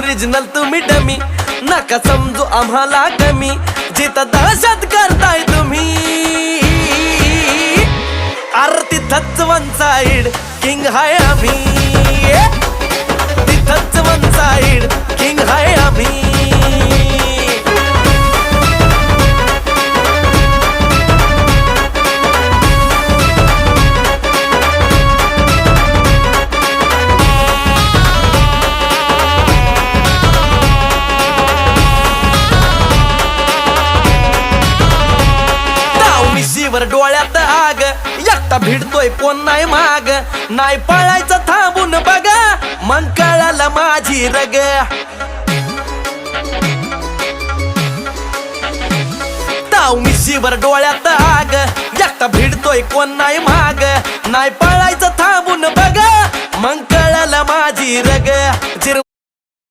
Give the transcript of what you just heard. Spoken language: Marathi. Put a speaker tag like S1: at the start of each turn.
S1: ओरिजिनल तुम्ही डमी, नका समजू आम्हाला कमी, जिथं दहशत करताय तुम्ही अरे तिथंच वन साइड किंग हाय आम्ही, तिथंच वन साइड किंग हाय आम्ही. वर डोळ्यात आग, एकटा भिडतोय कोण नाही माग, नाही पळायचं थांबून बघा, मग कळालं माझी रग. ताव मिशीवर डोळ्यात आग, एकटा भिडतोय कोण नाही माग, नाही पळायचं थांबून बघा, मग कळालं माझी रग.